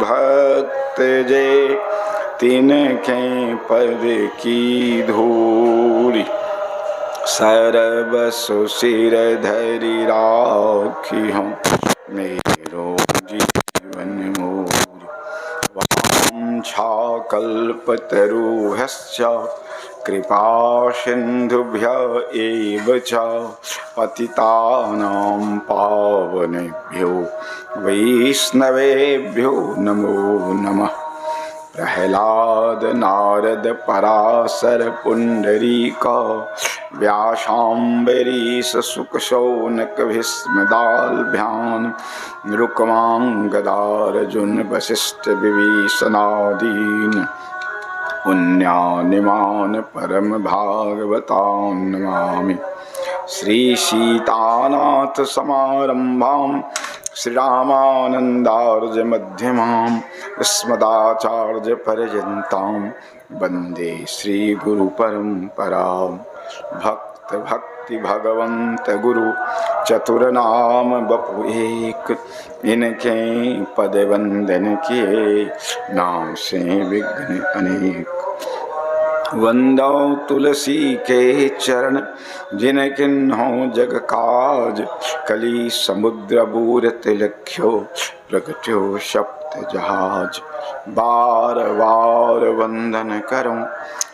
भक्त जे तिनके पद की धूलि सर्वसु सिर धरि राखी हूँ मेरो जीवन मोर वाञ्छाकल्पतरुभ्यश्च कृपा सिन्धुभ्य एव च पतितानां पावनेभ्यो वैष्णवेभ्यो नमो नमः। प्रह्लाद नारद पराशर पुंडरीक व्यासाम्बरीश शुक शौनक भीष्मदाल्भ्यान् रुक्माङ्गदार्जुन वसिष्ठ विभीषणादीन् पुण्यानिमान् परम भागवतान् नमामि। श्री सीतानाथ समारंभां श्रीरामानन्दार्य मध्यमाम् अस्मदाचार्य पर्यन्तां वन्दे श्रीगुरुपरम्परां। भक्त भक्ति भगवंत गुरु चतुरनाम बपु एक इनके पद वंदन किए नाम से विघ्न अनेक। वंदो तुलसी के चरण जिन किन्हों जग काज कली समुद्र बूर तिलख्यो प्रगट्यो सप्त जहाज। बार बार वंदन करूं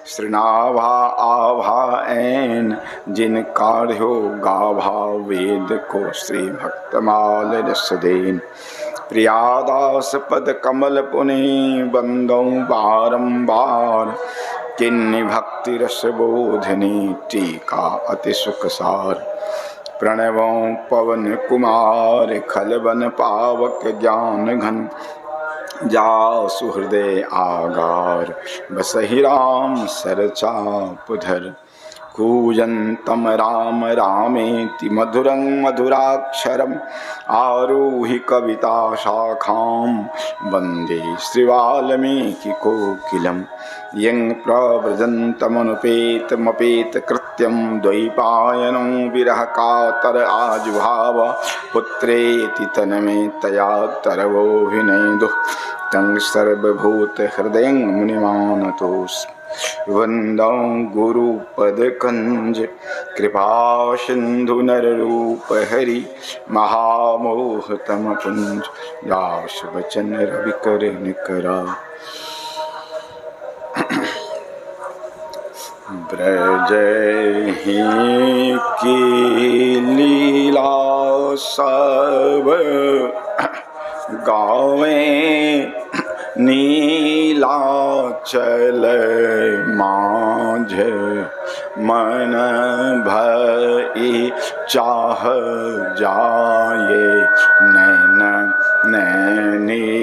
श्रीनाभा आभा ऐन जिन काढ़ो गाभा वेद को श्री भक्तमाल रस देन। प्रियादास पद कमल पुनि बंदों बारंबार किन्नी भक्ति रस बोधनी टीका अति सुख सार। प्रणवों पवन कुमार खलबन पावक ज्ञान घन जासु हृदय आगार बसहि राम सरचापुधर। कूजन्तम राम रामेति मधुरं मधुराक्षरम् आरुहि कविता शाखां वन्दे श्रीवाल्मीकिकोकिलम्। यं प्रव्रजन्तमनुपेतमपेतकृत्यं द्वैपायनं विरह कातर आजुभाव पुत्रेति तन्मे तरवोऽभिनेदुः तं सर्वभूतहृदयं मुनिमानतोऽस्मि। वन्दं गुरुपदकञ्ज कृपा सिन्धु नररूप हरि महामोहतमपुञ्ज व्यास वचन रविकर निकरा। ब्रज ही की लीला सब गावे नीलाचल माझ मन भई चाह जाए नैन नैनिहारिए।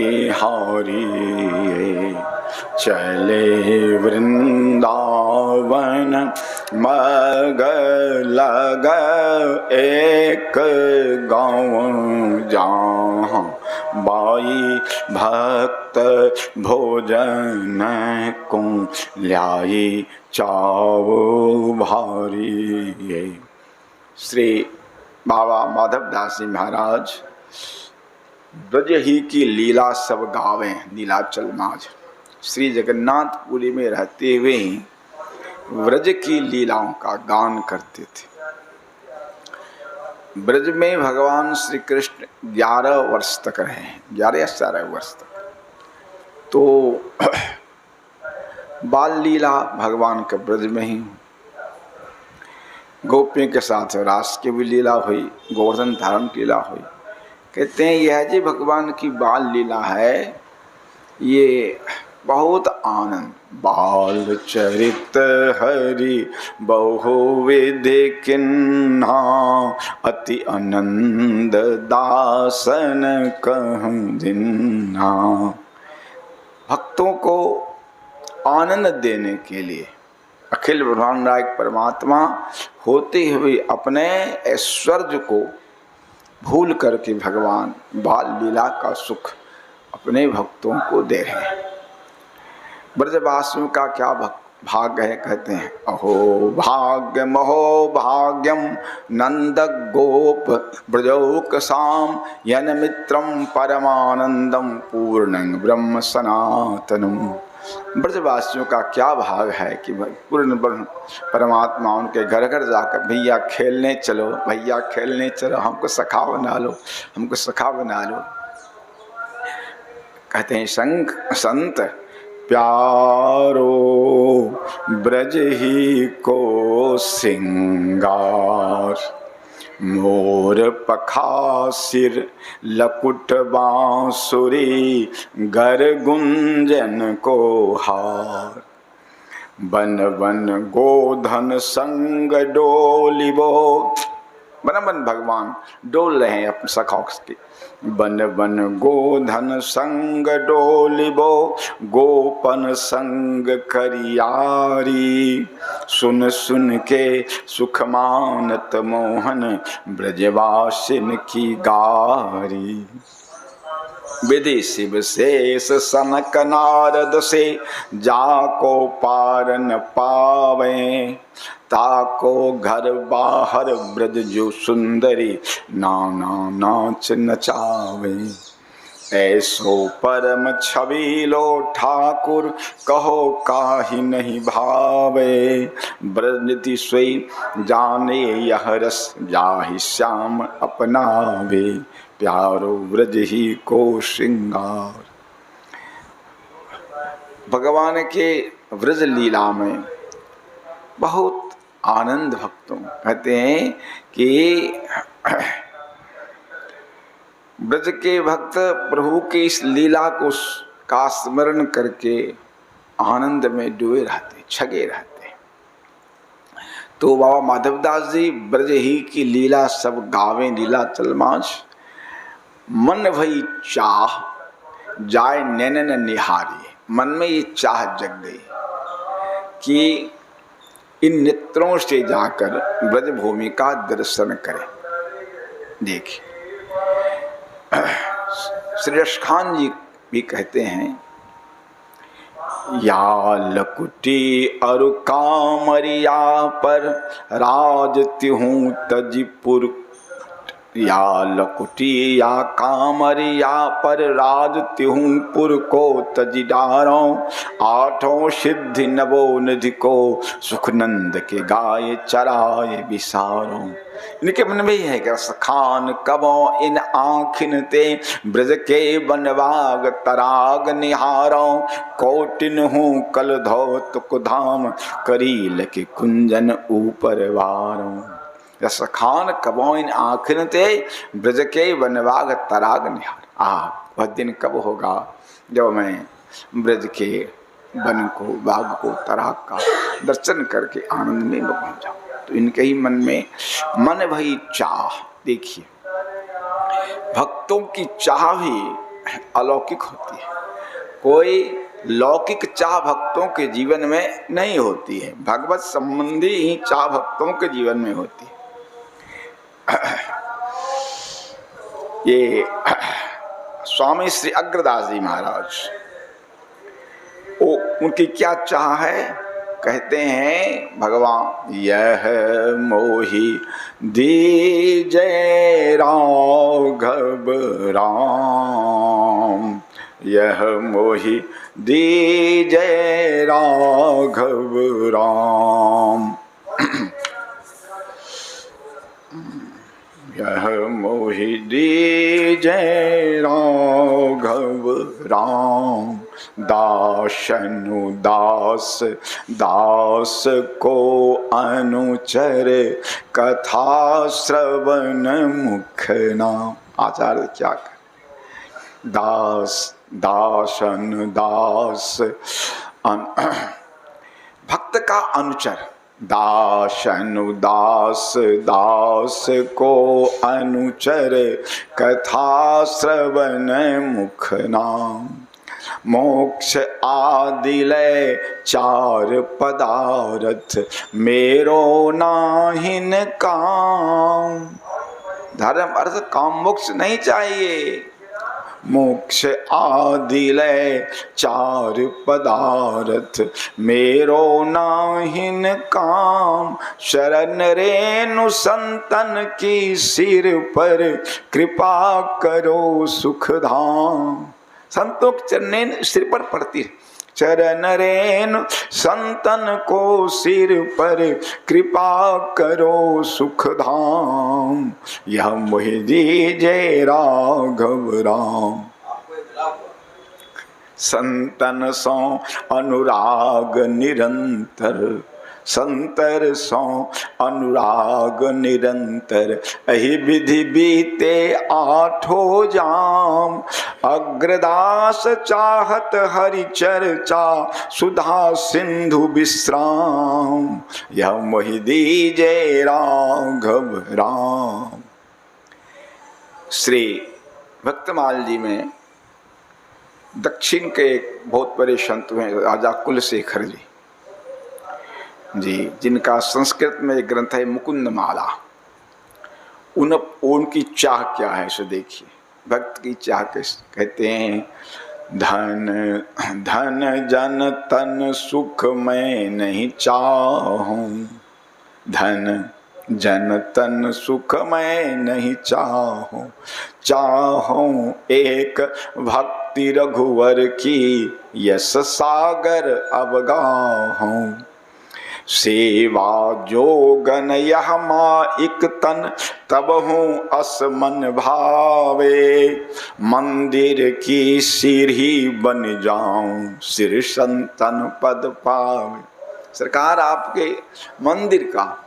चले वृंदावन मग लग एक गाँव जहाँ बाई भक्त भोजन को ल्याई चावो भारी। श्री बाबा माधवदास जी महाराज ब्रज ही की लीला सब गावे नीलाचल माझ। श्री जगन्नाथपुरी में रहते हुए ब्रज की लीलाओं का गान करते थे। ब्रज में भगवान श्री कृष्ण 11 वर्ष तक रहे, 11 या 12 वर्ष तक। तो बाल लीला भगवान के ब्रज में ही, गोपियों के साथ रास की भी लीला हुई, गोवर्धन धारण की लीला हुई। कहते हैं यह जी भगवान की बाल लीला है, ये बहुत आनंद। बाल चरित हरि बहुविध किन्हा अति आनंद दासन कहूं दिन्हा। भक्तों को आनंद देने के लिए अखिल ब्रह्मांड परमात्मा होते हुए अपने ऐश्वर्य को भूल करके भगवान बाल लीला का सुख अपने भक्तों को दे रहे हैं। ब्रजवासियों का क्या भाग्य है, कहते हैं अहो भाग्य महो भाग्यम नंद गोप ब्रजौक साम यन मित्रम परमानंदम पूर्णं ब्रह्म सनातनम। ब्रजवासियों का क्या भाग है कि पूर्ण ब्रह्म परमात्मा उनके घर घर जाकर भैया खेलने चलो, भैया खेलने चलो, हमको सखा बना लो, हमको सखा बना लो। कहते हैं संत प्यारो ब्रज ही को सिंगार, मोर पखा सिर लकुट बांसुरी गर गुंजन को हार। बन बन गोधन संग डोलिबो, बन बन भगवान डोल रहे हैं अपने सखाओं के। बन बन गोधन संग डोलिबो गोपन संग करियारी, सुन सुन के सुख मानत मोहन ब्रजवासिन की गारी। विधि शिव शेष सनक नारद से जाको पार न पावे, ताको घर बाहर ब्रज जो सुंदरी नाना नाच नचावे। ऐसो परम छबीलो ठाकुर कहो काहि नहीं भावे, ब्रज सोई जाने यह रस जाहि श्याम अपनावे, प्यारो ब्रज ही को श्रृंगार। भगवान के ब्रज लीला में बहुत आनंद भक्तों, कहते हैं कि ब्रज के भक्त प्रभु की इस लीला को का स्मरण करके आनंद में डूबे रहते, छगे रहते। तो बाबा माधवदास जी ब्रज ही की लीला सब गावे लीला चलमाच, मन भई चाह जाय नैनन निहारी। मन में ये चाह जग गई कि इन नेत्रों से जाकर ब्रजभूमि का दर्शन करें। देखिए श्री यश खान जी भी कहते हैं, या लकुटी अरु कामरिया पर राज तिहूं तजिपुर, या लकुटी या कामरिया पर राज तिहूं पुर को तजिडारो, आठों सिद्धि नवो निधि को सुखनंद के गाये चराए विसारो। इनके मन में यह है कि रसखान कबो इन आँखिन ते ब्रज के बनवाग तराग निहारो, कोटिन हूँ कल धौत कुधाम करील के कुंजन ऊपर वारो। रसखान कबो इन आँखिन ते ब्रज के बनवाग तराग निहार। वह दिन कब होगा जब मैं ब्रज के वन को, बाग को, तराग का दर्शन करके आनंद में पहुंच जाऊं। तो इनके ही मन में मन भई चाह। देखिए भक्तों की चाह भी अलौकिक होती है, कोई लौकिक चाह भक्तों के जीवन में नहीं होती है, भगवत संबंधी ही चाह भक्तों के जीवन में होती है। ये स्वामी श्री अग्रदास जी महाराज, उनकी क्या चाह है? कहते हैं भगवान यह मोहि दीजय राघव राम, यह मोहि दीजय राघव राम, यह मोहि दीजय राघव राम, दासनु दास दास को अनुचर कथा श्रवण मुख नाम। आचार्य क्या कर दास दासन दास भक्त का अनुचर, दासनु दास दास को अनुचर कथा श्रवण मुख नाम, मोक्ष आदि लय चार पदार्थ मेरो नाहिन काम। धर्म अर्थ काम मोक्ष नहीं चाहिए, मोक्ष आदि लय चार पदार्थ, मेरो नाहिन काम। शरण रेणु संतन की सिर पर, कृपा करो सुख धाम। संतों के चरणें सिर पर पड़ती है। चरण रेणु संतन को सिर पर, कृपा करो सुख धाम। यह मोहि दीजे राघव राम। संतन सो अनुराग निरंतर, संतर सो अनुराग निरंतर। अहि विधि बीते आठो जाम, अग्रदास चाहत हरि चर्चा, सुधा सिंधु विश्राम। यह मोहि दीजे राघव राम। श्री भक्तमाल जी में दक्षिण के एक बहुत बड़े संत हुए राजा कुलशेखर जी, जिनका संस्कृत में एक ग्रंथ है मुकुंद माला। उनकी चाह क्या है सो देखिए। भक्त की चाह कहते हैं, धन धन जन तन सुख मैं नहीं चाहूं, धन जन तन सुख मैं नहीं चाहूं। चाहूं एक भक्ति रघुवर की, यश सागर अवगाहूं। सेवा जोगन यह माइक तन, तब हूँ अस मन भावे। मंदिर की सीढ़ी बन जाऊं, सिर संतन पद पावे। सरकार आपके मंदिर का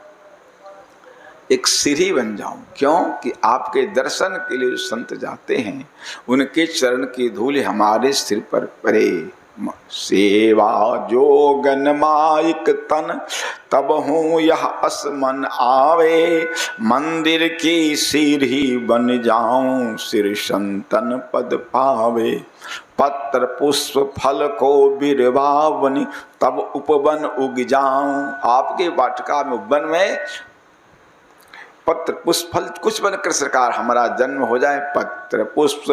एक सीढ़ी बन जाऊं। क्यों कि आपके दर्शन के लिए संत जाते हैं, उनके चरण की धूल हमारे सिर पर पड़े। सेवा जोगन माइक तन, तब हूँ यह अस मन आवे। मंदिर की सीढ़ी बन जाऊं, सिर संतन पद पावे। पत्र पुष्प फल को बिरवावनी, तब उपवन उग जाऊं। आपके वाटिका में उपवन में पत्र पुष्प फल कुछ बनकर सरकार हमारा जन्म हो जाए। पत्र पुष्प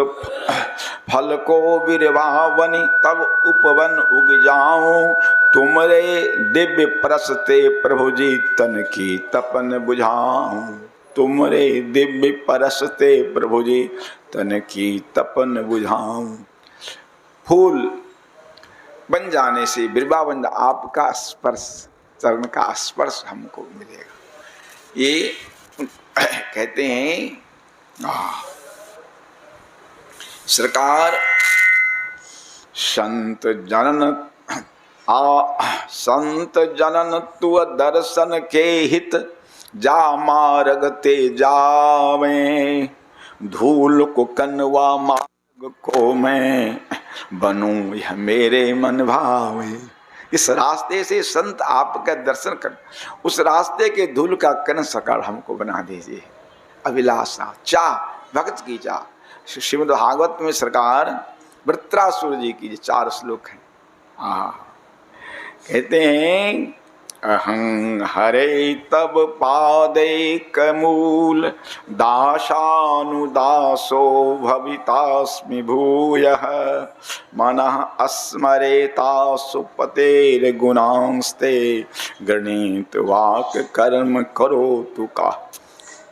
फल को बिरवावनी, तब उपवन उग जाऊं। तुमरे दिव्य परसते प्रभु जी, तन की तपन बुझाऊं। तुमरे दिव्य परसते प्रभु जी, तन की तपन बुझाऊं। फूल बन जाने से बिरवावन आपका स्पर्श, चरण का स्पर्श हमको मिलेगा। ये कहते हैं सरकार संत जनन संत जनन तुअ दर्शन के हित, जा मार्ग ते जावे। धूल को कनवा मार्ग को मैं, बनूं यह मेरे मन भावे। इस रास्ते से संत आपका दर्शन कर, उस रास्ते के धूल का कण सरकार हमको बना दीजिए। अभिलाषा चाह, भक्त की चाह। श्रीमद् भागवत में सरकार वृत्रासुर जी की 4 श्लोक हैं। कहते हैं, अहं हरे तब पादैक मूल, दासानुदासो भवितास्मि भूयः। मनः अस्मरेतासु पतेर्गुणांस्ते, गणित वाक कर्म करोतु का।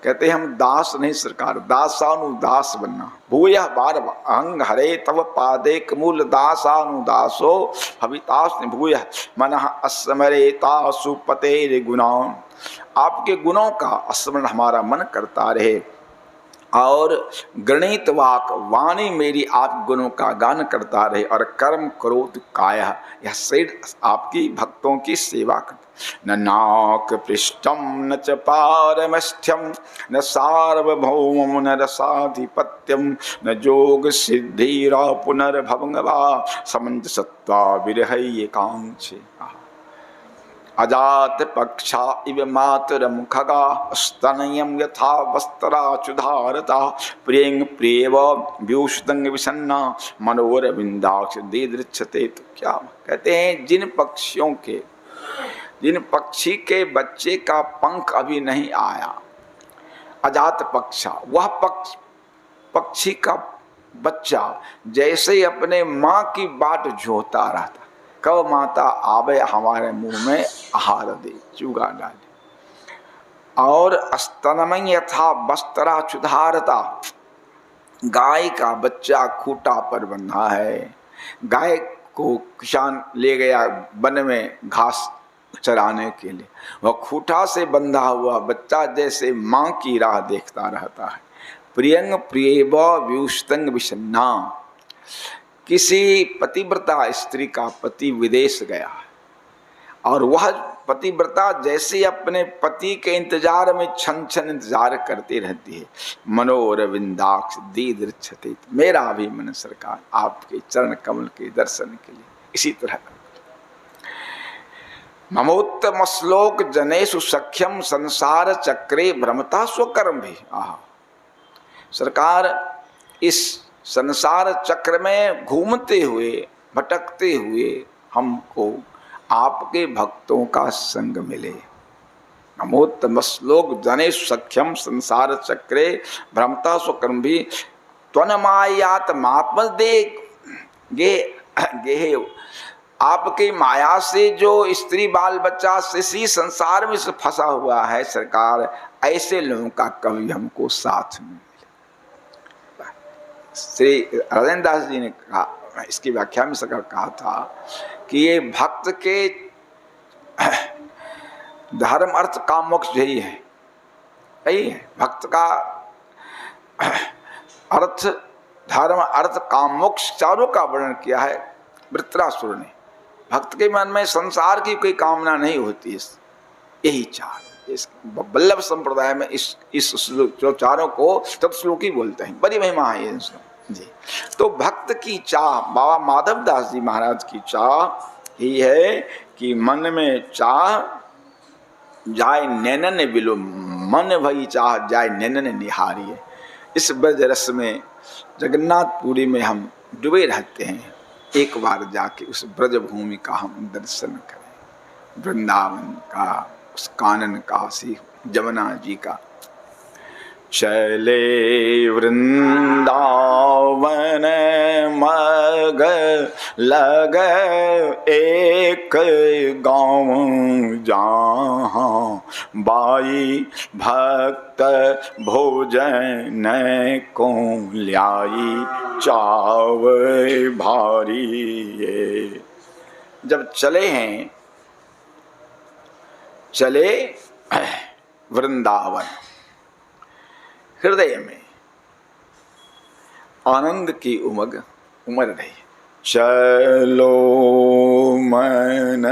कहते हैं हम दास नहीं सरकार, दासानुदास बनना। भूयः बार बार, अहं हरे तव पादैक मूल, दासानुदासो भवितास्मि भूयः। मनः अस्मरेतासु पतेर्गुणां। आपके गुणों का स्मरण हमारा मन करता रहे, और गणित वाक वाणी मेरी आप गुणों का गान करता रहे, और कर्म करोतु काया, यह शरीर आपकी भक्तों की सेवा करता। न नाक पृष्ठम न च पारमस्थ्यम, न सार्वभौमं न रसाधिपत्यम, न जोग सिद्धिरा पुनर्भवंगवा, समंजसत्वा विरहय कांक्षे। अजात पक्षा इव मातरम खगा, स्तनयम यथा वस्त्राचुधारता। प्रियंग प्रियव व्यूषदंग विषन्ना, मनोर विंदाक्ष दीदृच्छते। तो क्या कहते हैं, जिन पक्षी के बच्चे का पंख अभी नहीं आया, अजात पक्षा, वह पक्षी का बच्चा जैसे ही अपने माँ की बाट जोहता रहता, कब माता आवे हमारे मुंह में आहार दे, चूगा डाले। और स्तनमय यथा वस्त्रा चुधारता, गाय का बच्चा खूंटा पर बंधा है, गाय को किसान ले गया वन में घास चराने के लिए, वह खूंटा से बंधा हुआ बच्चा जैसे माँ की राह देखता रहता है। प्रियंग प्रियव व्युस्तंग विषन्ना, किसी पतिव्रता स्त्री का पति विदेश गया और वह पतिव्रता जैसे अपने पति के इंतजार में छन छन इंतजार करती रहती है। मनोरविंदाक्ष दीदृच्छते, मेरा भी मन सरकार आपके चरण कमल के दर्शन के लिए। इसी तरह ममोत्तम श्लोक जनेषु सख्यम संसार चक्रे भ्रमता स्वकर्म भी। सरकार इस संसार चक्र में घूमते हुए भटकते हुए हमको आपके भक्तों का संग मिले। नमोत्तम श्लोक जनेषु सख्यम संसार चक्रे भ्रमता स्वकर्म भी त्वन्मायात मात्म दे गे, आपके माया से जो स्त्री बाल बच्चा इसी संसार में से फंसा हुआ है सरकार, ऐसे लोगों का कभी हमको साथ नहीं मिला। श्री राजेंद्र दास जी ने कहा, इसकी व्याख्या में सरकार कहा था कि ये भक्त के धर्म अर्थ काम मोक्ष यही है, यही है भक्त का अर्थ, धर्म अर्थ काम मोक्ष चारों का वर्णन किया है वृत्रासुर ने। भक्त के मन में संसार की कोई कामना नहीं होती है, यही चार। इस वल्लभ संप्रदाय में इस जो चारों को तत्श्लोकी बोलते हैं, बड़ी महिमा है ये जी। तो भक्त की चाह, बाबा माधव दास जी महाराज की चाह ही है कि मन में चाह जाय नैनन बिलो, मन भई चाह जाय नैनन निहारिए। इस ब्रज रस में जगन्नाथपुरी में हम डूबे रहते हैं, एक बार जाके उस ब्रज भूमि का हम दर्शन करें, वृंदावन का, उस कानन का, सी जमुना जी का। चले वृंदावन मग लग एक गाँव जहाँ, बाई भक्त भोजन को ल्याई चाव भारी। ये जब चले हैं, चले वृंदावन, हृदय में आनंद की उमड़ रही। चलो मन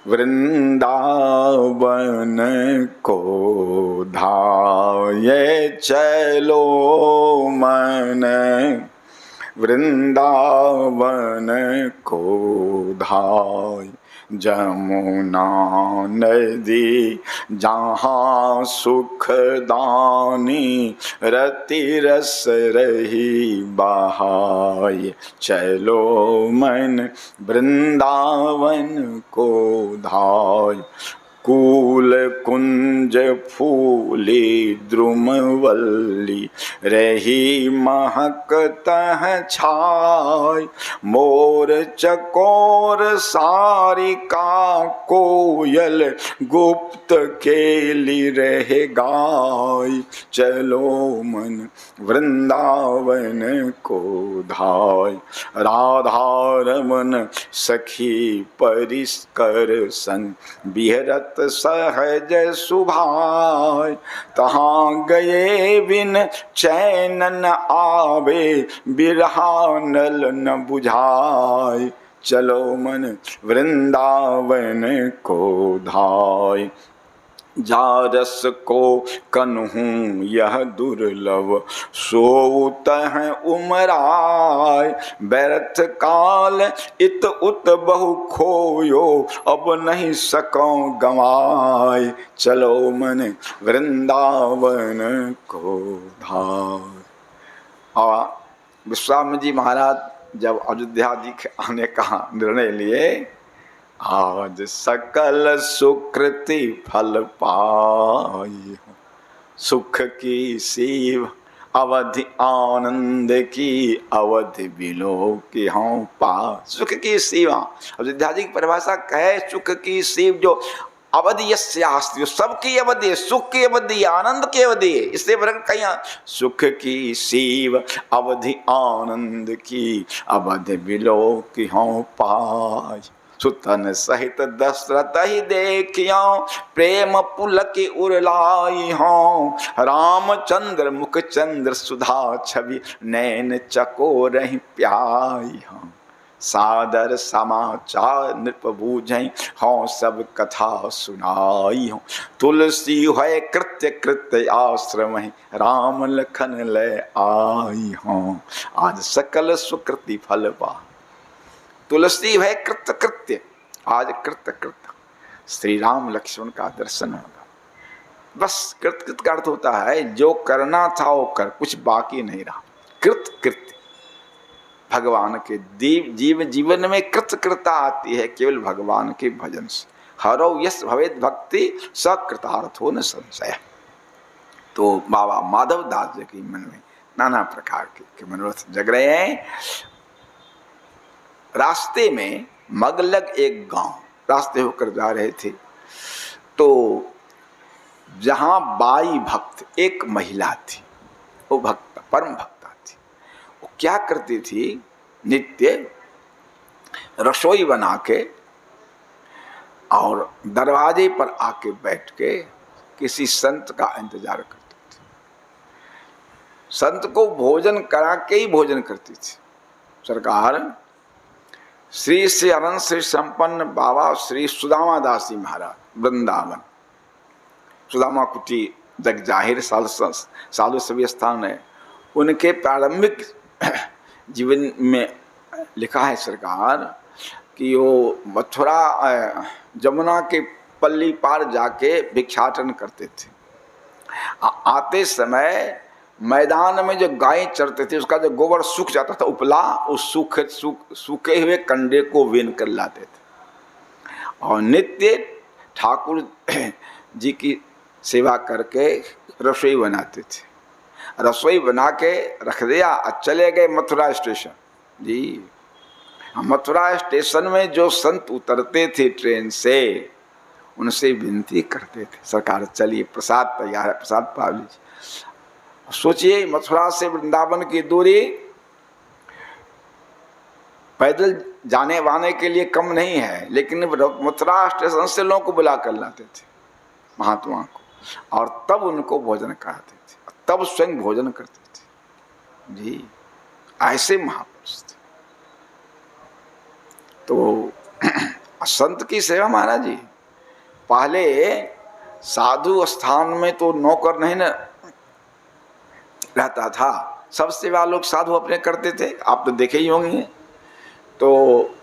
वृंदावन को धाये, चलो मन वृंदावन को धाय। जमुना नदी जहाँ सुखदानी रति रस रही बहाय, चलो मन वृंदावन को धाय। कूल कुंज फूली द्रुमवल्ली रही महक तह छाय, मोर चकोर सारिका कोयल गुप्त केली रह गाय, चलो मन वृंदावन को धाय। राधा रमन सखी परिस्कर संग बिहरत सहज सुभाय, तहाँ गए बिन चैन न आवे बिरहा नल न बुझाय, चलो मन वृंदावन को धाय। जारस को कन्हूं यह दुर्लभ सोत है उमराय, व्यर्थ काल इत उत बहु खोयो अब नहीं सको गवाय, चलो मन वृंदावन को धाय। विश्वामित्र जी महाराज जब अयोध्या जी के आने का निर्णय लिए, आज सकल सुकृति फल पाई, सुख की सीव अवधि आनंद की अवधि बिलो की हों पास। सुख की सीमा, अब विद्या जी की परिभाषा कहे सुख की सीम जो अवधि यस्यास्ति, जो सबकी अवधि है, सुख की अवधि, आनंद की अवधि है। इससे बरक कहीं सुख की सीव अवधि आनंद की अवधि बिलो की हों पास। सुतन सहित दशरथ ही देखियो प्रेम पुलक उरलाई हो। रामचंद्र मुख चंद्र सुधा छवि नैन चकोर प्याई हो। सादर समाचार नृप बूझई हो सब कथा सुनाई हो। तुलसी है कृत्य कृत्य आश्रम राम लखन ले आई हो। आज सकल सुकृति फल पा। तुलसी है कृत्य कृत्य, आज कृत्य कृत्य श्री राम लक्ष्मण का दर्शन होगा। बस कृत कृत का अर्थ होता है जो करना था वो कर, कुछ बाकी नहीं रहा। कृत कृत्य भगवान के जीवन में कृतकृता आती है केवल भगवान के भजन से। हरो यस भवेद भक्ति सकृतार्थो न संशय। तो बाबा माधव दास जी के मन में नाना प्रकार के मनोरथ जग रहे हैं। रास्ते में मगलग एक गांव, रास्ते होकर जा रहे थे तो जहां बाई भक्त एक महिला थी, वो भक्त परम भक्ता थी। वो क्या करती थी, नित्य रसोई बना के और दरवाजे पर आके बैठ के किसी संत का इंतजार करती थी। संत को भोजन करा के ही भोजन करती थी। सरकार श्री से अनंत श्री संपन्न बाबा श्री सुदामा दास जी महाराज वृंदावन, सुदामा कुटी जग जाहिर साधु सभी स्थान है। उनके प्रारंभिक जीवन में लिखा है सरकार कि वो मथुरा जमुना के पल्ली पार जाके भिक्षाटन करते थे। आते समय मैदान में जो गायें चरते थे उसका जो गोबर सूख जाता था उपला, उस सूखे हुए कंडे को बीन कर लाते थे और नित्य ठाकुर जी की सेवा करके रसोई बनाते थे। रसोई बना के रख दिया और चले गए मथुरा स्टेशन। जी मथुरा स्टेशन में जो संत उतरते थे ट्रेन से, उनसे विनती करते थे सरकार चलिए प्रसाद तैयार है, प्रसाद पा लीजिए। सोचिए मथुरा से वृंदावन की दूरी पैदल जाने वाने के लिए कम नहीं है, लेकिन मथुरा स्टेशन से लोगों को बुला कर लाते थे महात्मा को, और तब उनको भोजन कराते थे, तब स्वयं भोजन करते थे। जी ऐसे महापुरुष थे। तो संत की सेवा महाराज जी, पहले साधु स्थान में तो नौकर नहीं न रहता था, सब सेवा लोग साधु अपने करते थे, आप तो देखे ही होंगे। तो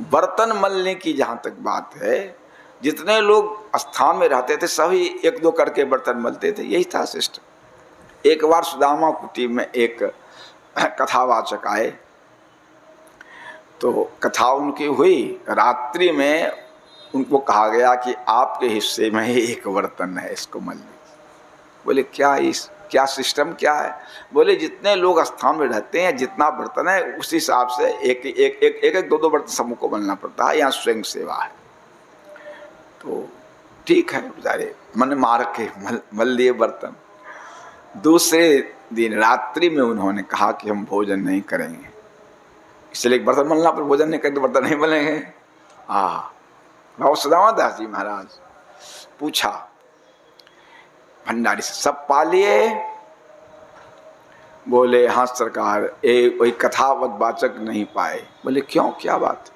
बर्तन मलने की जहाँ तक बात है, जितने लोग स्थान में रहते थे सभी एक दो करके बर्तन मलते थे, यही था सिस्टम। एक बार सुदामा कुटी में एक कथावाचक आए, तो कथा उनकी हुई, रात्रि में उनको कहा गया कि आपके हिस्से में ही एक बर्तन है, इसको मल लीजिए। बोले क्या सिस्टम क्या है? बोले जितने लोग स्थान में रहते हैं जितना बर्तन है उस हिसाब से एक एक दो बर्तन समूह को मलना पड़ता है, यहाँ स्वयं सेवा है। तो ठीक है, बेचारे मन मार के मल लिए बर्तन। दूसरे दिन रात्रि में उन्होंने कहा कि हम भोजन नहीं करेंगे, इसलिए बर्तन मलना पर भोजन नहीं करेंगे तो बर्तन नहीं मलेंगे। बाबा सुदामा दास जी महाराज पूछा भंडारी से, सब पा लिए? बोले हाँ सरकार, वही कथावाचक नहीं पाए। बोले क्यों, क्या बात?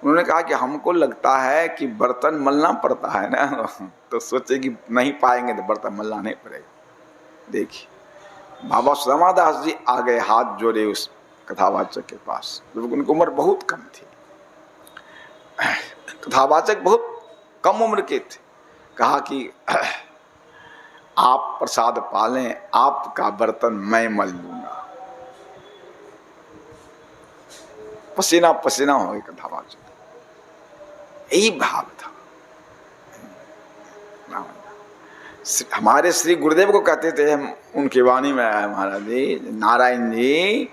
उन्होंने कहा कि हमको लगता है कि बर्तन मलना पड़ता है ना, तो सोचे कि नहीं पाएंगे तो बर्तन मलना नहीं पड़ेगा। देखिए बाबा सुदामा दास जी आ गए हाथ जोड़े उस कथावाचक के पास, उनकी उम्र बहुत कम थी, कथावाचक बहुत कम उम्र के थे। कहा कि आप प्रसाद पालें, आपका बर्तन मैं मल लूंगा। पसीना पसीना हो गए कथावाचक, यही भाव था। हमारे श्री गुरुदेव को कहते थे, हम उनकी वाणी में आया महाराज जी, नारायण जी,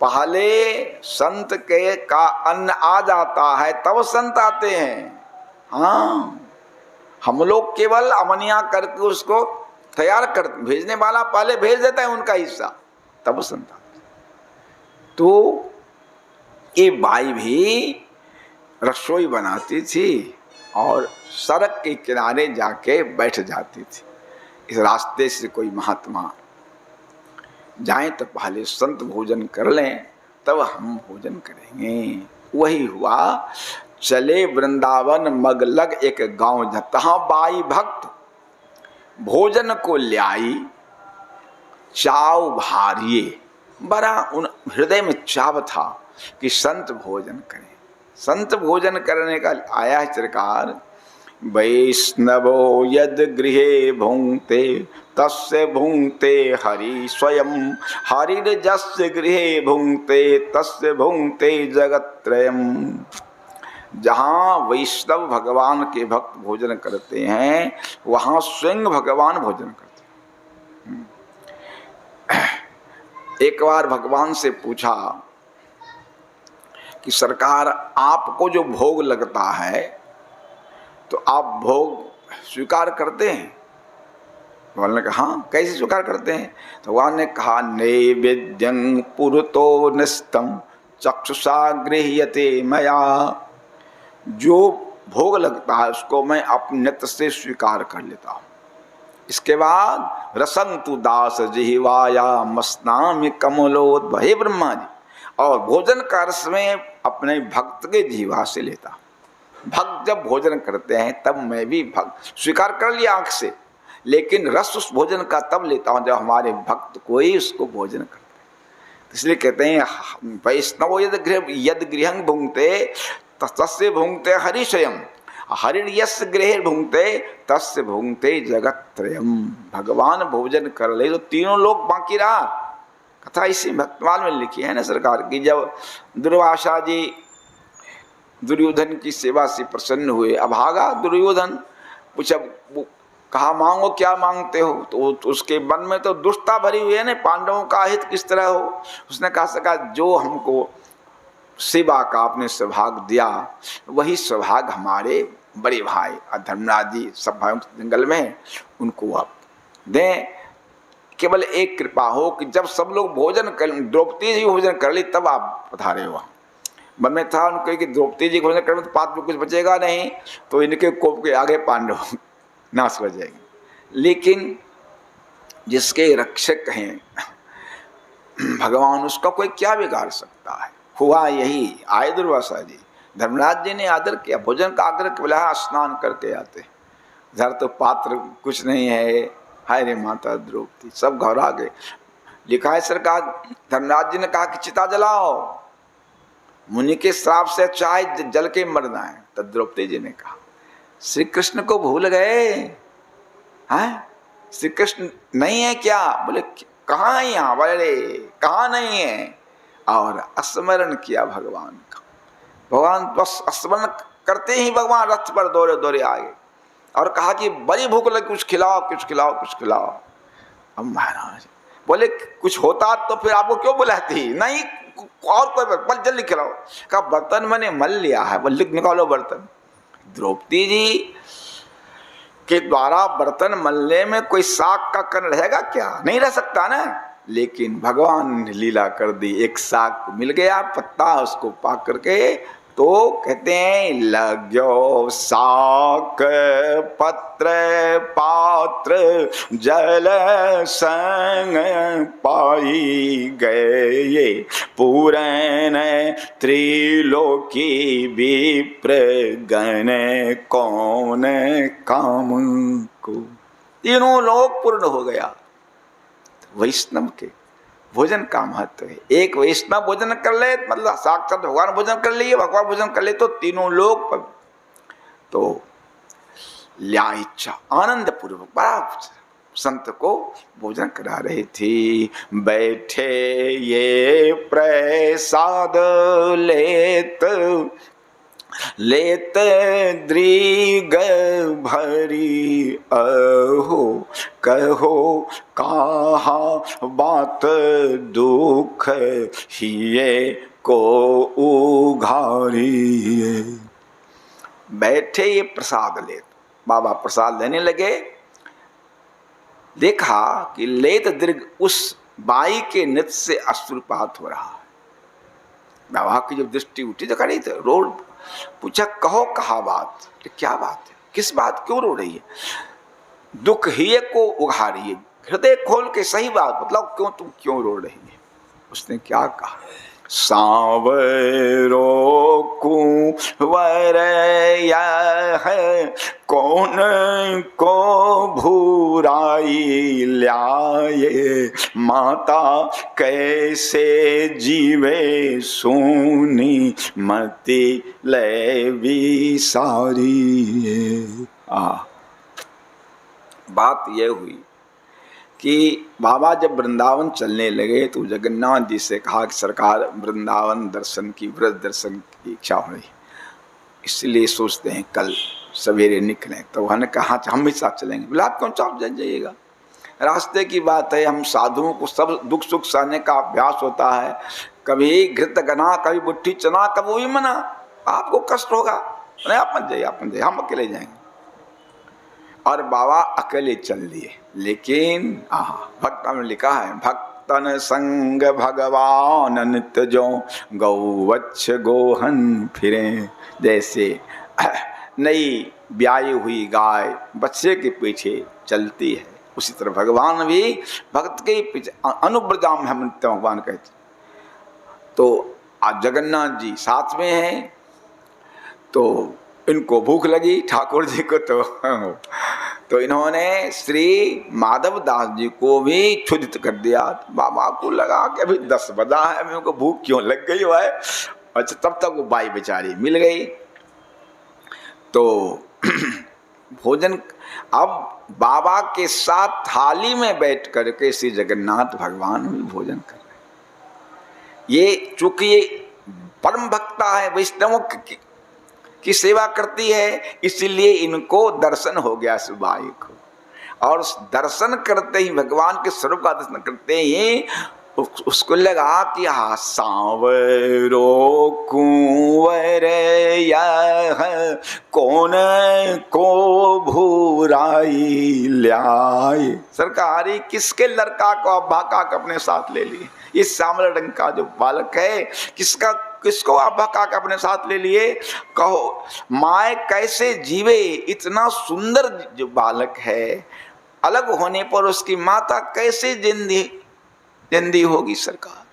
पहले संत के का अन्न आ जाता है तब संत आते हैं। हाँ, हम लोग केवल अमनिया करके उसको तैयार कर, भेजने वाला पहले भेज देता है उनका हिस्सा, तब संत आते। तो ये बाई भी रसोई बनाती थी और सड़क के किनारे जाके बैठ जाती थी। इस रास्ते से कोई महात्मा जाएं तो पहले संत भोजन कर लें, तब हम भोजन करेंगे। वही हुआ। चले वृंदावन मगलग एक गांव, जहाँ बाई भक्त भोजन को ल्याई, चाव भारिये। बड़ा उन हृदय में चाव था कि संत भोजन करें। संत भोजन करने का आया है सरकार। वैष्णवो यद गृहे भुंक्ते तस्य भुंक्ते हरि स्वयं, हरिर्जस्य गृहे भुंक्ते तस्य भुंक्ते जगत्त्रयम्। जहाँ वैष्णव भगवान के भक्त भोजन करते हैं, वहाँ स्वयं भगवान भोजन करते हैं। एक बार भगवान से पूछा कि सरकार, आपको जो भोग लगता है तो आप भोग स्वीकार करते हैं? भगवान ने कहा, हाँ, कैसे स्वीकार करते हैं? तो भगवान ने कहा, नैवेद्यं पुरतो निस्तम चक्षुषा गृह्यते मया। जो भोग लगता है उसको मैं अपने नेत्र से स्वीकार कर लेता हूँ। इसके बाद रसंतु दास जिह्वाया मस्नामि कमलोद्भव। हे ब्रह्मा जी, और भोजन का रस में अपने भक्त के जीवा से लेता। भक्त जब भोजन करते हैं तब मैं भी भक्त स्वीकार कर लिया आंख से, लेकिन रस उस भोजन का तब लेता हूं जब हमारे भक्त कोई उसको भोजन करते हैं। इसलिए कहते हैं वैष्णव यद गृहं भुंक्ते तस्य भुंक्ते हरि स्वयं, हरिर्यस्य गृहे भुंक्ते तस्य भुंक्ते जगत्त्रयम्। भगवान भोजन कर ले तो तीनों लोग बाकी रहा। कथा इसी भक्तमाल में लिखी है ना सरकार की। जब दुर्वासा जी दुर्योधन की सेवा से प्रसन्न हुए, अभागा दुर्योधन, पूछा, कहा मांगो, क्या मांगते हो? तो उसके मन में तो दुष्टता भरी हुई है ना, पांडवों का हित किस तरह हो। उसने कहा सका, जो हमको सेवा का आपने सौभाग्य दिया, वही सौभाग्य हमारे बड़े भाई धर्मराज जी सब भाइयों के जंगल में, उनको आप दें। केवल एक कृपा हो कि जब सब लोग भोजन कर, द्रौपदी जी भोजन कर ली, तब आप पधारे हो। मन में था उनको कि द्रौपदी जी भोजन करें तो पात में कुछ बचेगा नहीं, तो इनके कोप के आगे पांडव नाश हो जाएंगे। लेकिन जिसके रक्षक हैं भगवान, उसका कोई क्या बिगाड़ सकता है। हुआ यही, आए दुर्वासा जी, धर्मराज जी ने आदर किया, भोजन का आग्रह किया, स्नान करके आते। इधर तो पात्र कुछ नहीं है, हाय रे माता द्रौपदी, सब घबरा गए। लिखा है सरकार, धर्मराज जी ने कहा कि चिता जलाओ, मुनि के श्राप से चाहे जल के मरना है। तो द्रौपदी जी ने कहा, श्री कृष्ण को भूल गए हैं? श्री कृष्ण नहीं है क्या? बोले कहाँ है यहाँ? बोले कहाँ नहीं है? और स्मरण किया भगवान का। भगवान बस स्मरण करते ही भगवान रथ पर दौड़े दौड़े आए और कहा कि बड़ी भूख लगी, कुछ खिलाओ, कुछ खिलाओ, कुछ खिलाओ। अब महाराज बोले कुछ होता तो फिर आपको क्यों बुलाती? नहीं, और कोई बल जल्दी खिलाओ। कहा बर्तन मैंने मल लिया है, बल्कि निकालो बर्तन। द्रौपदी जी के द्वारा बर्तन मलने में कोई साग का कण रहेगा क्या? नहीं रह सकता ना। लेकिन भगवान ने लीला कर दी, एक साग मिल गया, पत्ता, उसको पाक करके तो कहते हैं लग्यो साक पत्र पात्र जल संग पाई गए, ये पूरन त्रिलोकी विप्र गण कौन काम को। तीनों लोग पूर्ण हो गया। वैष्णव के भोजन का महत्व है। एक वैष्णव भोजन कर ले, मतलब साक्षात भगवान भोजन कर लिए, भगवान भोजन कर ले तो तीनों लोग तो ल्या इच्छा आनंद पूर्वक बड़ा संत को भोजन करा रही थी। बैठे ये प्रसाद लेत लेत दृग भरी अहो, कहो कहा बात दुख हिये को उघारी। बैठे ये प्रसाद ले, बाबा प्रसाद लेने लगे। देखा कि लेत दीर्घ उस बाई के नृत्य से अश्रुपात हो रहा है। बाबा की जब दृष्टि उठी तो खड़ी तो रो, पूछा कहो कहा बात, क्या बात है, किस बात क्यों रो रही है? दुख ही को उघारी है, हृदय खोल के सही बात मतलब क्यों, तुम क्यों रो रही है? उसने क्या कहा? सांवरो कुंवर है कौन को भूराई ल्याए, माता कैसे जीवे सुनी मति ले विसारी। बात यह हुई कि बाबा जब वृंदावन चलने लगे तो जगन्नाथ जी से कहा कि सरकार वृंदावन दर्शन की, व्रज दर्शन की इच्छा हो रही, इसलिए सोचते हैं कल सवेरे निकलें। तो उन्होंने कहा हम भी साथ चलेंगे। बोला आप कौन चाप जाइएगा, रास्ते की बात है, हम साधुओं को सब दुख सुख सहने का अभ्यास होता है, कभी घृत गना, कभी बुट्ठी चना, कभी वही मना, आपको कष्ट होगा, नहीं आप मत जाइए, आप मत जाइए, हम अकेले जाएंगे। और बाबा अकेले चल दिए। लेकिन भक्त में लिखा है, भक्तन संग भगवान नित्य जो गौवच्छ गोहन फिरे। जैसे नई ब्याई हुई गाय बच्चे के पीछे चलती है, उसी तरह भगवान भी भक्त के पीछे अनुव्रजाम हम नित्य भगवान कहते। तो आज जगन्नाथ जी साथ में हैं, तो इनको भूख लगी ठाकुर जी को, तो इन्होंने श्री माधव दास जी को भी क्षुधित कर दिया। बाबा को लगा कि अभी 10 बजा है, मेरे को भूख क्यों लग गई है। अच्छा, तब तक वो बाई बेचारी मिल गई। तो भोजन, अब बाबा के साथ थाली में बैठ करके श्री जगन्नाथ भगवान भी भोजन कर रहे। ये चूंकि ये परम भक्ता है, वैष्णवों की सेवा करती है, इसलिए इनको दर्शन हो गया सुबाई को। और दर्शन करते ही, भगवान के स्वरूप का दर्शन करते ही उसको लगा कि हाँ सांवरो कुंवर यह कौन को भूराई ल्याए। सरकारी किसके लड़का को अब्बाका अपने साथ ले लिए? ये सांवला रंग का जो बालक है, किसको अब्बाका अपने साथ ले लिए? कहो माए कैसे जीवे, इतना सुंदर जो बालक है, अलग होने पर उसकी माता कैसे जिंदी होगी सरकार।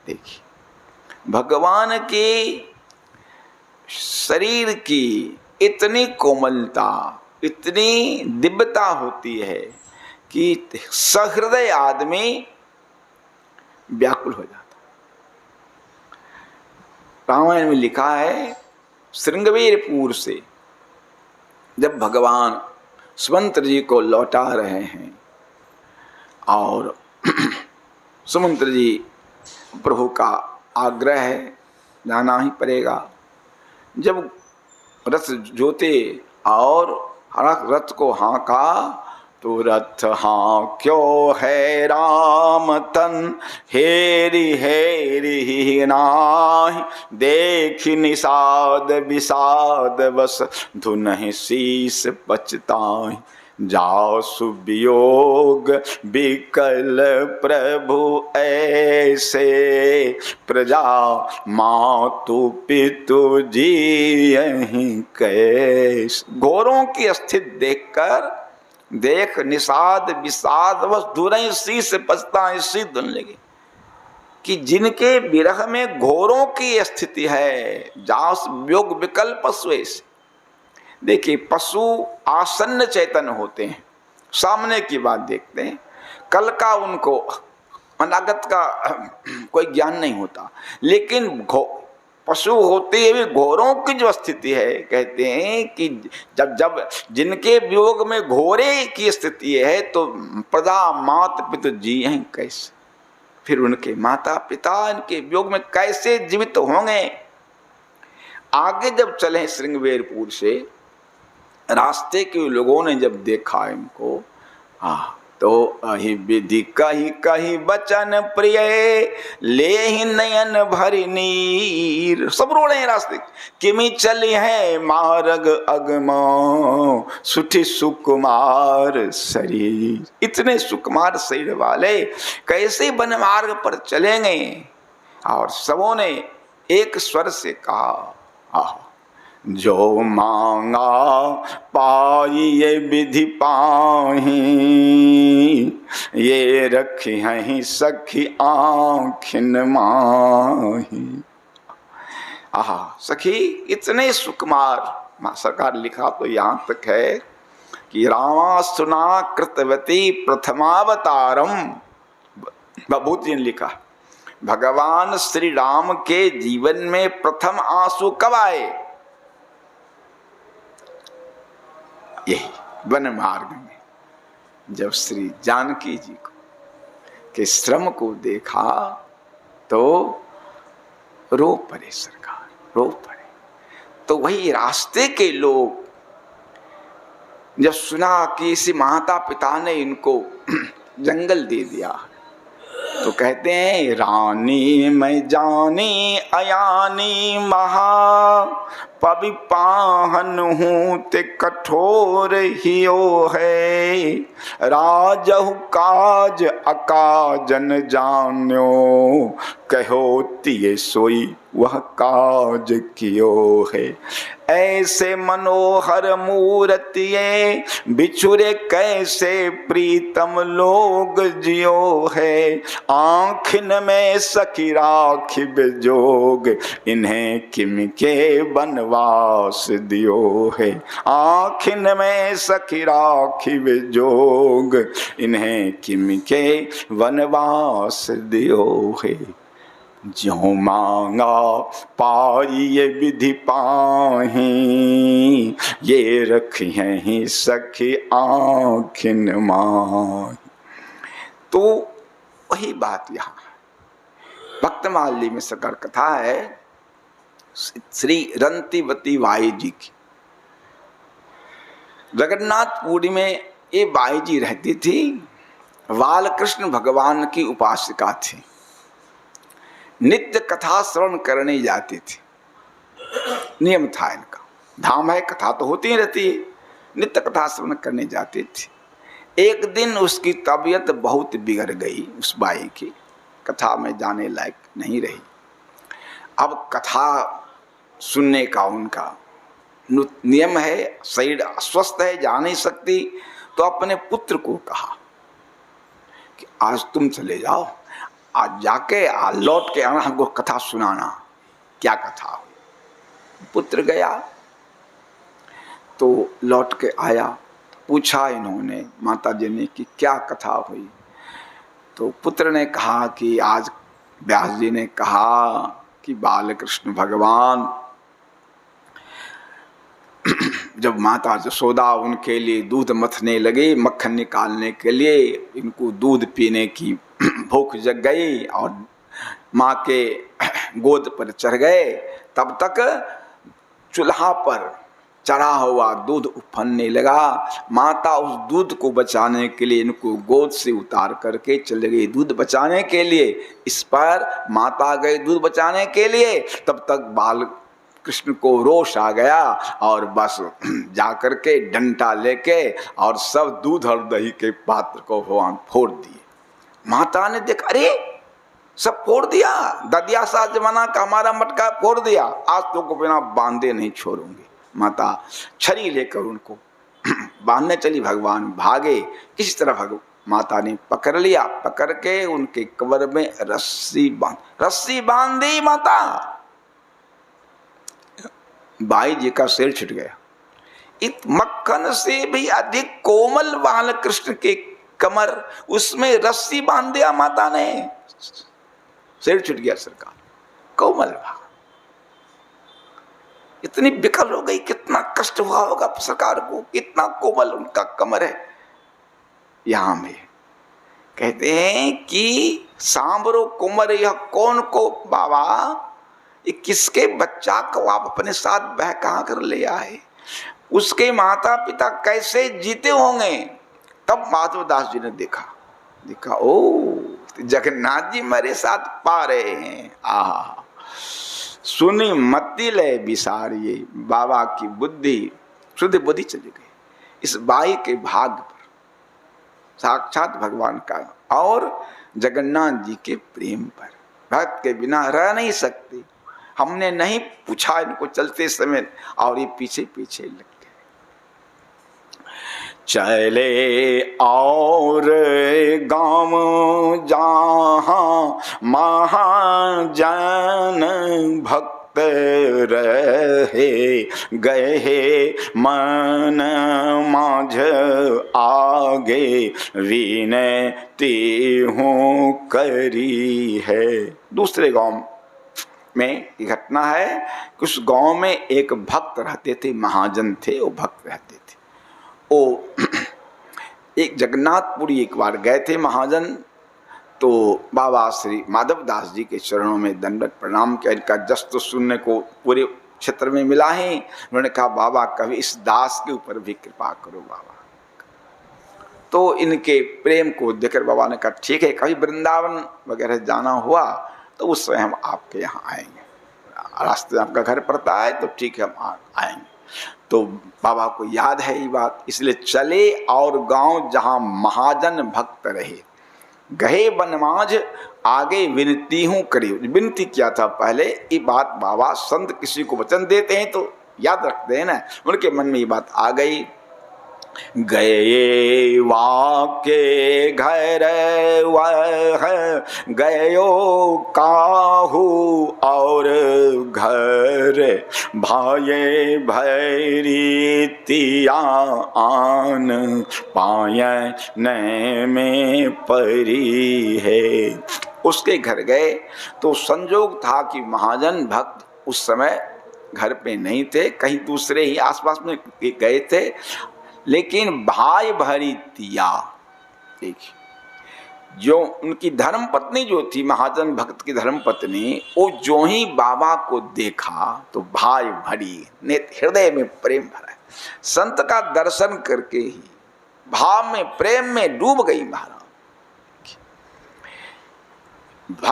देखिए भगवान के शरीर की इतनी कोमलता, इतनी दिव्यता होती है कि सहृदय आदमी व्याकुल हो जाता। रामायण में लिखा है, श्रृंगवीरपुर से जब भगवान सुमंत्र जी को लौटा रहे हैं और सुमंत्र जी प्रभु का आग्रह है, जाना ही पड़ेगा। जब रथ जोते और रथ को हाँका तो रथ हाँ क्यों है राम तन, हेरी हेरी नाही देख निषाद विषाद बस धुनहि शीस पछताहि। जाओ सुवियोग विकल प्रभु ऐसे, प्रजा मातु पितु जियहि कैसे। घोरों की स्थिति देखकर, देख निषाद विषाद बस धुनहि शीस पछताहि, इसी धुन लगे कि जिनके विरह में घोरों की स्थिति है, जाओ योग विकल्प पशु ऐसे। देखिए पशु आसन्न चैतन्य होते हैं, सामने की बात देखते हैं, कल का उनको अनागत का कोई ज्ञान नहीं होता। लेकिन पशु होते हुए घोरों की जो स्थिति है, कहते हैं कि जब जिनके वियोग में घोरे की स्थिति है तो प्रजा मात पिता जी हैं कैसे, फिर उनके माता पिता इनके वियोग में कैसे जीवित होंगे। आगे जब चले श्रृंगवेरपुर से, रास्ते के लोगों ने जब देखा इनको, तो अहि विधि कही कही बचन प्रिय, ले ही नयन भरि नीर। सब रो रहे हैं रास्ते, किमि चली है मार्ग अगमा, सुठी सुकुमार शरीर। इतने सुकुमार शरीर वाले कैसे वन मार्ग पर चलेंगे। और सबों ने एक स्वर से कहा, जो मांगा पाई ये विधि पाही, ये रखी हैं सखी आँखिन माही। सखी इतने सुकुमार। मां सरकार लिखा तो यहाँ तक है कि रामासुना कृतवती प्रथमावतारम। बभूति ने लिखा, भगवान श्री राम के जीवन में प्रथम आंसू कब आए? यही वन मार्ग में, जब श्री जानकी जी को के श्रम को देखा तो रो पड़े सरकार, रो पड़े। तो वही रास्ते के लोग जब सुना कि इसी माता पिता ने इनको जंगल दे दिया, तो कहते हैं, रानी मैं जानी अयानी महा, पवि पाहन हूँ ते कठोर हियो है, राजहु काज अकाजन जान्यो, कहो तिये सोई वह काज कियो है। ऐसे मनोहर मूर्तिये बिछुरे कैसे प्रीतम लोग जियो है, आँखिन में सखी राखी बेजोग, इन्हें किम के वनवास दियो है, आँखिन में सखी राखी बेजोग, इन्हें किम के वनवास दियो है। जो मांगा पाई ये विधि पाही, ये रखी हैं ही सखी आँखिन माही। तो वही बात यहाँ भक्तमाली में सरकार कथा है श्री रंतीवती बाई जी की। जगन्नाथपुरी में ये बाई जी रहती थी, बालकृष्ण भगवान की उपासिका थी, नित्य कथा श्रवण करने जाती थी, नियम था इनका। धाम है, कथा तो होती ही रहती है, नित्य कथा श्रवण करने जाती थी। एक दिन उसकी तबीयत बहुत बिगड़ गई, उस बाई की, कथा में जाने लायक नहीं रही। अब कथा सुनने का उनका नियम है, शरीर अस्वस्थ है, जा नहीं सकती, तो अपने पुत्र को कहा कि आज तुम चले जाओ, आज जाके लौट के आना, हमको कथा सुनाना, क्या कथा हुई। पुत्र गया तो लौट के आया, पूछा इन्होंने माता जी ने कि क्या कथा हुई। तो पुत्र ने कहा कि आज व्यास जी ने कहा कि बालकृष्ण भगवान जब माता यशोदा उनके लिए दूध मथने लगे, मक्खन निकालने के लिए, इनको दूध पीने की भूख जग गई और माँ के गोद पर चढ़ गए, तब तक चूल्हा पर चढ़ा हुआ दूध उफनने लगा। माता उस दूध को बचाने के लिए इनको गोद से उतार करके चले गई दूध बचाने के लिए। इस पर माता गई दूध बचाने के लिए, तब तक बाल कृष्ण को रोष आ गया और बस जाकर के डंडा लेके और सब दूध और दही के पात्र को भगवान फोड़ दिए। माता ने देखा, अरे सब फोड़ दिया, ददिया सा जमाना का हमारा मटका फोड़ दिया, आज तो को बिना बांधे नहीं छोड़ूंगी। माता छड़ी लेकर उनको बांधने चली, भगवान भागे। किसी तरह माता ने पकड़ लिया, पकड़ के उनके कमर में रस्सी बांध दी। माता बाई जी का सिर छूट गया। इत मक्खन से भी अधिक कोमल बाल कृष्ण के कमर, उसमें रस्सी बांध दिया माता ने, सिर छूट गया सरकार। कोमल भाल, इतनी विकल हो गई, कितना कष्ट हुआ होगा सरकार को, इतना कोमल उनका कमर है। यहां में कहते हैं कि सांबरो कुमर यह कौन को बाबा, ये किसके बच्चा को आप अपने साथ बहका कर ले आए, उसके माता पिता कैसे जीते होंगे। तब माधवदास जी ने देखा ओ जगन्नाथ जी मेरे साथ पा रहे हैं। आहा, सुनी मति ले विसारिये, बाबा की बुद्धि शुद्ध बुद्धि चली गई इस बाई के भाग्य पर, साक्षात भगवान का और जगन्नाथ जी के प्रेम पर। भक्त के बिना रह नहीं सकते। हमने नहीं पूछा इनको चलते समय और ये पीछे पीछे लग गए। चले और गाँव जहाँ महाजन भक्त रहे, गए मन माझ आगे विनती हूँ करी है। दूसरे गांव में ये घटना है कि उस गांव में एक भक्त रहते थे, महाजन थे, वो भक्त रहते थे। वो एक जगन्नाथपुरी एक बार गए थे महाजन, तो बाबा श्री माधवदास जी के चरणों में दंडवत प्रणाम किया। इनका जस तो सुनने को पूरे क्षेत्र में मिला है। उन्होंने कहा बाबा कभी इस दास के ऊपर भी कृपा करो बाबा। तो इनके प्रेम को देखकर बाबा ने कहा ठीक है, कभी वृंदावन वगैरह जाना हुआ तो उस समय हम आपके यहाँ आएंगे, रास्ते में आपका घर पड़ता है तो ठीक है हम आएंगे। तो बाबा को याद है ये बात, इसलिए चले और गांव जहां महाजन भक्त रहे, गहे बनमाझ आगे विनती हूँ करी। विनती किया था पहले। ये बात बाबा संत किसी को वचन देते हैं तो याद रखते हैं ना, उनके मन में ये बात आ गई। गए वाके घर वह गयो काहू और घर, भाये भैरी तिया आन पाए न में परी है। उसके घर गए तो संजोग था कि महाजन भक्त उस समय घर पे नहीं थे, कहीं दूसरे ही आसपास में गए थे। लेकिन भाई भरी तिया, देखिए जो उनकी धर्म पत्नी जो थी, महाजन भक्त की धर्म पत्नी, वो जो ही बाबा को देखा तो भाई भरी ने हृदय में प्रेम भरा। संत का दर्शन करके ही भाव में प्रेम में डूब गई महाराज।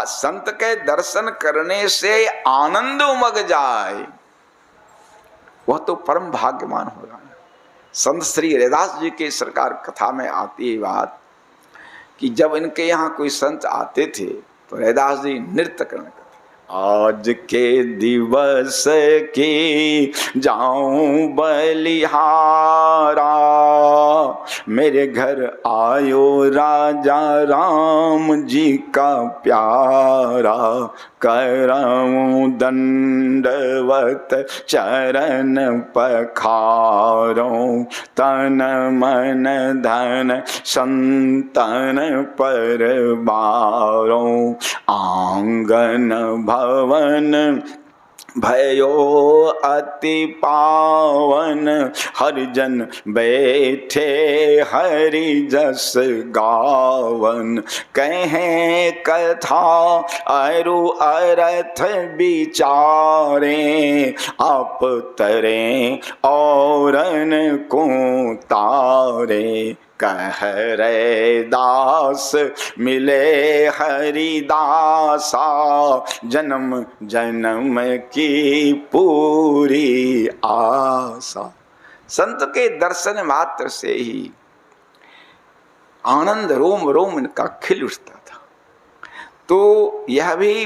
संत के दर्शन करने से आनंद उमग जाए, वह तो परम भाग्यवान होगा। संत श्री रैदास जी के सरकार कथा में आती है बात कि जब इनके यहाँ कोई संत आते थे तो रैदास जी नृत्य करने लगते। आज के दिवस की जाऊं बलिहारा, मेरे घर आयो राजा राम जी का प्यारा, करऊं दंडवत चरण पखारों, तन मन धन संतन पर बारों, आंगन भवन भयो अति पावन, हरिजन बैठे हरि जस गावन, कहें कथा अरु अरथ विचारे, आप तरें औरन को तारे, कह रे दास मिले हरिदासा, जन्म जन्म की पूरी आशा। संत के दर्शन मात्र से ही आनंद रोम रोम इनका खिल उठता था। तो यह भी